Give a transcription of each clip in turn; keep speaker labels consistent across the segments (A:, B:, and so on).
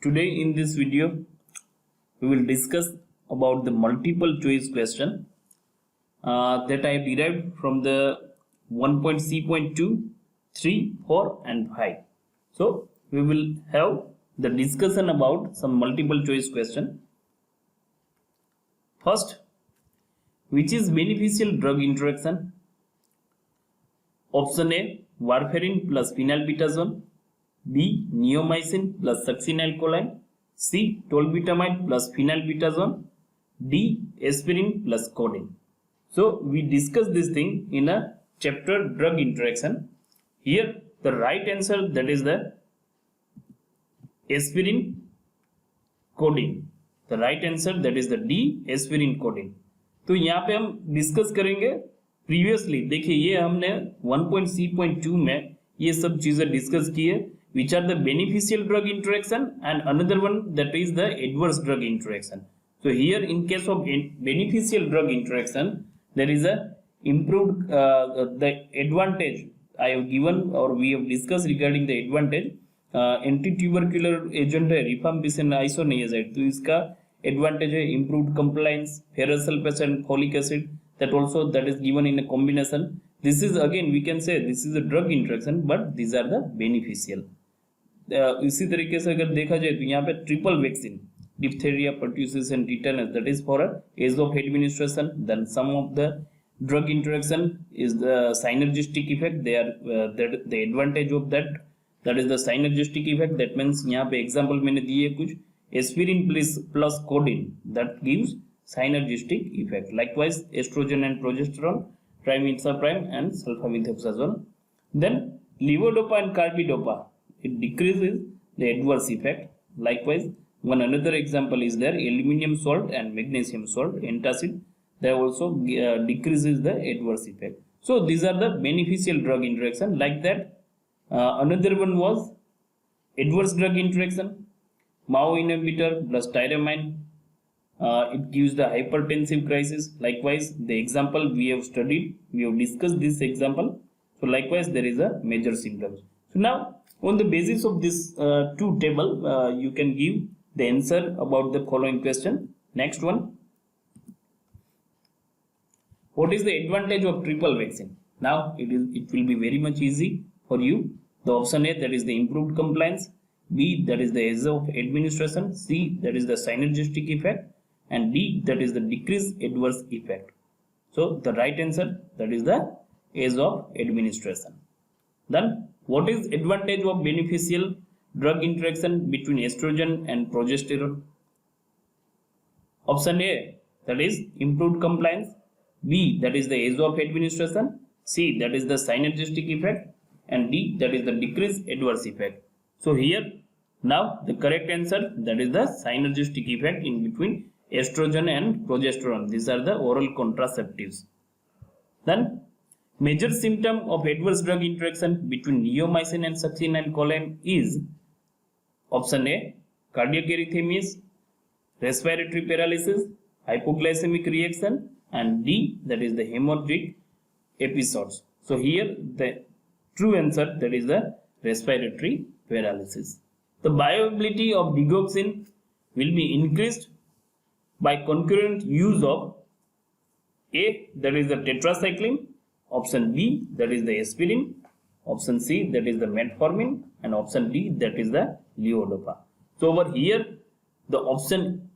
A: Today in this video we will discuss about the multiple choice question that I derived from the 1.C.2, 3, 4 and 5. So we will have the discussion about some multiple choice question. First, which is beneficial drug interaction? Option A, warfarin plus phenylbutazone. B, neomycin plus succinylcholine. C, tolbutamide plus phenylbutazone. D, aspirin plus codeine. So we discussed this thing in a chapter drug interaction. Here the right answer, that is the aspirin codeine. The right answer, that is the D, aspirin codeine. तो यहाँ पे हम discuss करेंगे previously. देखिए ये हमने 1.C.2 में ये सब चीजें डिस्कस की है. Which are the beneficial drug interaction and another one that is the adverse drug interaction. So here in case of beneficial drug interaction, there is a improved the advantage I have given or we have discussed regarding the advantage. Anti-tubercular agent है rifampicin isoniazide, तो इसका advantage है improved compliance, ferrous sulfate, folic acid, that also that is given in a combination. This is again we can say this is a drug interaction, but these are the beneficial. इसी तरीके से अगर देखा जाए तो यहाँ पे triple vaccine, diphtheria, pertussis and tetanus, that is for a ease of administration. Then some of the drug interaction is the synergistic effect. They are the advantage of that is the synergistic effect. That means यहाँ पे example मैंने दिए कुछ aspirin plus codeine, that gives synergistic effect. Likewise estrogen and progesterone, trimethoprim and sulfamethoxazole. Then levodopa and carbidopa, it decreases the adverse effect. Likewise, one another example is there, aluminium salt and magnesium salt, antacid, that also decreases the adverse effect. So these are the beneficial drug interaction. Like that, another one was adverse drug interaction, MAO inhibitor plus tyramine, it gives the hypertensive crisis. Likewise, the example we have studied, we have discussed this example. So likewise, there is a major symptoms. So now, on the basis of this two table, you can give the answer about the following question. Next one. What is the advantage of triple vaccine? Now it will be very much easy for you. The option A, that is the improved compliance. B, that is the ease of administration. C, that is the synergistic effect. And D, that is the decreased adverse effect. So the right answer, that is the ease of administration. Then what is advantage of beneficial drug interaction between estrogen and progesterone? Option A, that is improved compliance. B, that is the ease of administration. C, that is the synergistic effect. And D, that is the decreased adverse effect. So here now the correct answer, that is the synergistic effect in between estrogen and progesterone. These are the oral contraceptives. Then major symptom of adverse drug interaction between neomycin and succinylcholine is option A, cardiac arrhythmias, respiratory paralysis, hypoglycemic reaction, and D, that is the hemorrhagic episodes. So here the true answer, that is the respiratory paralysis. The bioavailability of digoxin will be increased by concurrent use of A, that is the tetracycline, option B, that is the aspirin, option C, that is the metformin, and option D, that is the levodopa. So over here the option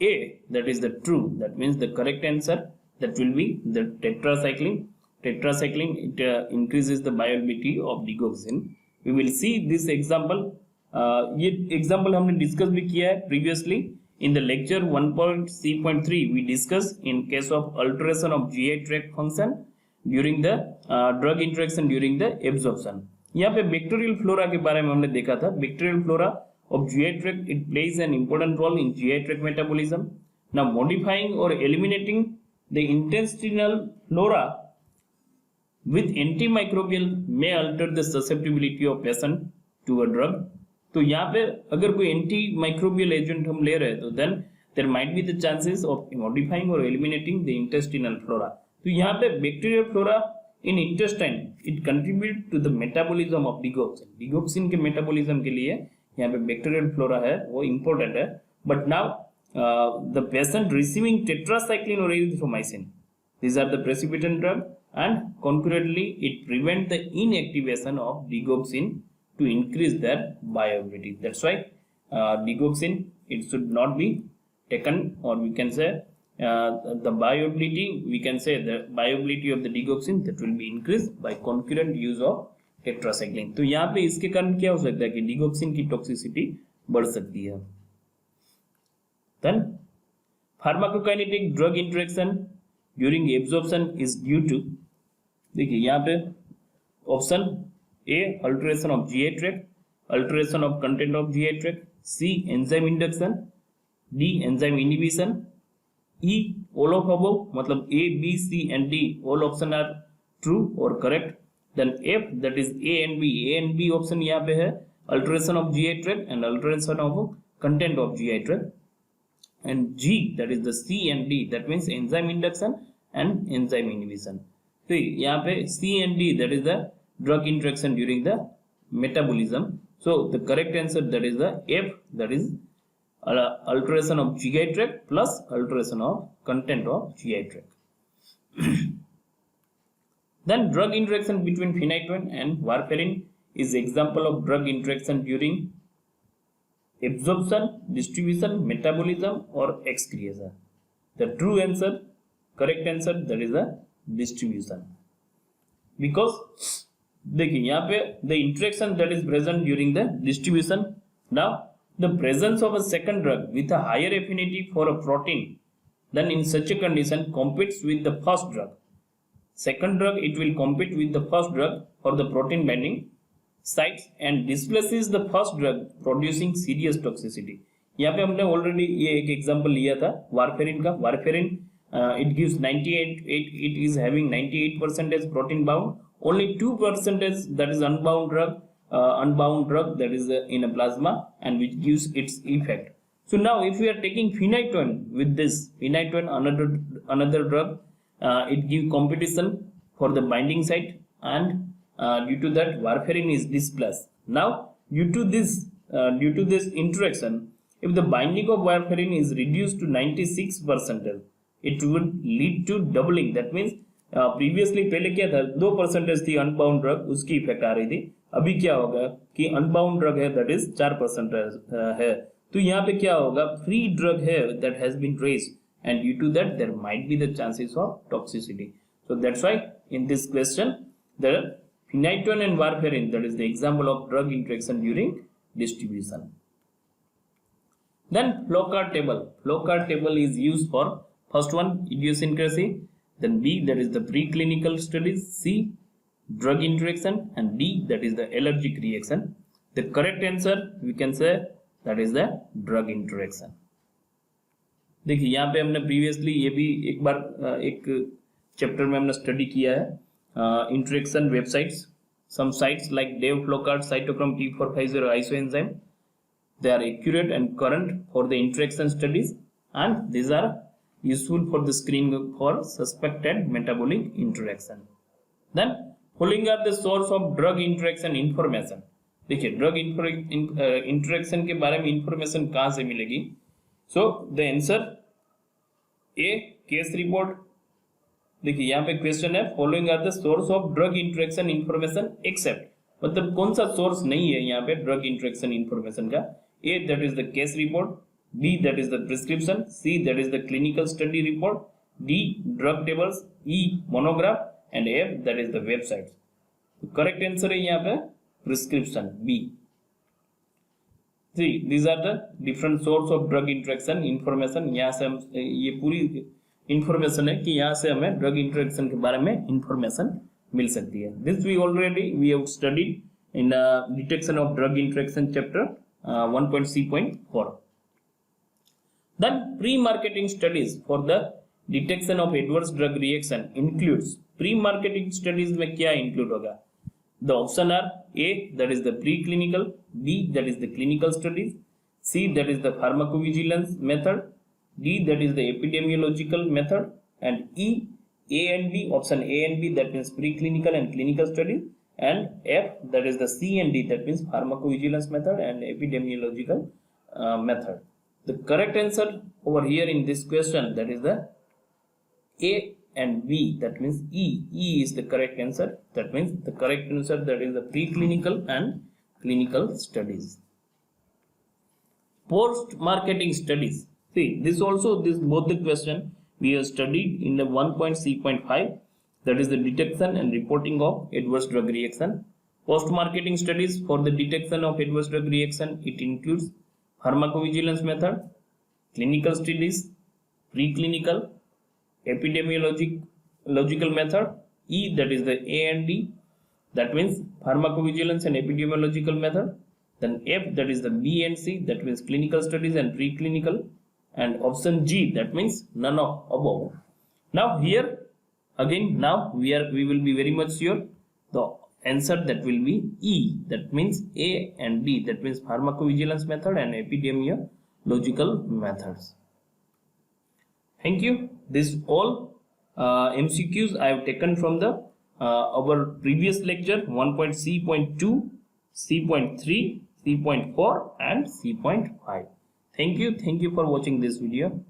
A: A, that is the true, that means the correct answer, that will be the tetracycline. Tetracycline, it increases the bioavailability of digoxin. We will see this example. ये example हमने discuss भी किया है previously. In the lecture 1.C.3, we discuss in case of alteration of GI tract function during the drug interaction during the absorption. यहाँ पे bacterial flora के बारे में हमने देखा था. Bacterial flora of GI tract, it plays an important role in GI tract metabolism. Now modifying or eliminating the intestinal flora with antimicrobial may alter the susceptibility of patient to a drug. तो यहाँ पे अगर कोई anti microbial agent हम ले रहे हैं तो then there might be the chances of modifying और एलिमिनेटिंग द इंटेस्टिनल फ्लोरा. तो यहाँ पे bacterial flora in intestine it contribute to the metabolism of digoxin. Digoxin के मेटाबॉलिज्म के लिए यहाँ पे बैक्टीरियल फ्लोरा है वो इंपॉर्टेंट है. But now the patient receiving tetracycline or erythromycin, these are the precipitant drug, and concurrently it prevents the inactivation of digoxin to increase their bioavailability. That's why digoxin, it should not be taken, or we can say the bioavailability, we can say the bioavailability of the digoxin that will be increased by concurrent use of tetracycline. तो यहाँ पे इसके कारण क्या हो सकता है कि digoxin की टॉक्सिसिटी बढ़ सकती है. Then pharmacokinetic drug interaction during absorption is due to, देखिए यहाँ पे option A alteration of GI tract, alteration of content of GI tract, C enzyme induction, D enzyme inhibition, E all of above, मतलब A B C and D all option are true और correct. Then F that is A and B option यहाँ पे है alteration of GI tract and alteration of content of GI tract. And G, that is the C and D, that means enzyme induction and enzyme inhibition. So यहाँ पे C and D, that is the drug interaction during the metabolism. So the correct answer, that is the F, that is alteration of GI tract plus alteration of content of GI tract. Then drug interaction between phenytoin and warfarin is example of drug interaction during absorption, distribution, metabolism or excretion. The true answer, correct answer, that is the distribution. Because देखिए यहाँ पे the interaction that is present during the distribution. Now the presence of a second drug with a higher affinity for a protein then in such a condition competes with the first drug. Second drug, it will compete with the first drug for the protein binding sites and displaces the first drug producing serious toxicity. यहाँ पे हमने already ये एक example लिया था warfarin का. Warfarin it gives 98, it is having 98% protein bound, only 2% that is unbound drug that is in a plasma and which gives its effect. So now if we are taking phenytoin with this phenytoin, another drug, it gives competition for the binding site and due to that warfarin is displaced. Now due to this interaction, if the binding of warfarin is reduced to 96%, it would lead to doubling. That means previously पहले क्या था 2% थी unbound drug, उसकी effect आ रही थी. अभी क्या होगा कि अनबाउंड ड्रग है that is 4% है. तो यहाँ पे क्या होगा, फ्री ड्रग है that has been raised and due to that there might be the chances of toxicity. So that's why in this question the phenytoin and warfarin, that is the example of drug interaction during distribution. Then Flockhart table. Flockhart table is used for first one idiosyncrasy, then B, that is the preclinical studies, C, drug interaction, and D, that is the allergic reaction. The correct answer we can say that is the drug interaction. देखिए यहाँ पे हमने previously ये भी एक बार एक chapter में हमने स्टडी किया है. Interaction websites, some sites like Dave Flockhart cytochrome T450 isoenzyme, they are accurate and current for the interaction studies and these are useful for the screening for suspected metabolic interaction. Then following are the source of drug interaction information. देखिए drug interaction के बारे में information कहाँ से मिलेगी? So the answer A, case report. देखिए यहाँ पे क्वेश्चन है following are the source of drug interaction information except, मतलब कौन सा सोर्स नहीं है यहाँ पे ड्रग इंटरेक्शन इंफॉर्मेशन का. A that is the case report, B that is the prescription, C that is the clinical study report, D drug tables, E monograph and F that is the website. Correct answer है यहाँ पे prescription B. C these are the different source of drug interaction information. यहाँ से हम ये पूरी information है कि यहाँ से हमें ड्रग इंटरेक्शन के बारे में इंफॉर्मेशन मिल सकती है. This we already we have studied in detection of drug interaction chapter 1.c.4. Then pre marketing studies for the detection of adverse drug reaction includes. Pre marketing studies में क्या include होगा? The option are A that is the pre clinical, B that is the clinical studies, C that is the pharmacovigilance method, D, that is the epidemiological method, and E, A and B, option A and B, that means preclinical and clinical studies, and F, that is the C and D, that means pharmacovigilance method and epidemiological method. The correct answer over here in this question, that is the A and B, that means E. E is the correct answer. That means the correct answer, that is the preclinical and clinical studies. Post-marketing studies. See, this both the question we have studied in the 1.C.5, that is the detection and reporting of adverse drug reaction. Post-marketing studies for the detection of adverse drug reaction, it includes pharmacovigilance method, clinical studies, preclinical, epidemiological method. E, that is the A and D, that means pharmacovigilance and epidemiological method. Then F, that is the B and C, that means clinical studies and preclinical. And option G, that means none of above. Now here again, now we will be very much sure the answer that will be E, that means A and D, that means pharmacovigilance method and epidemiological methods. Thank you. This all MCQs I have taken from the our previous lecture 1.C.2, C.3, C.4 and C.5. Thank you for watching this video.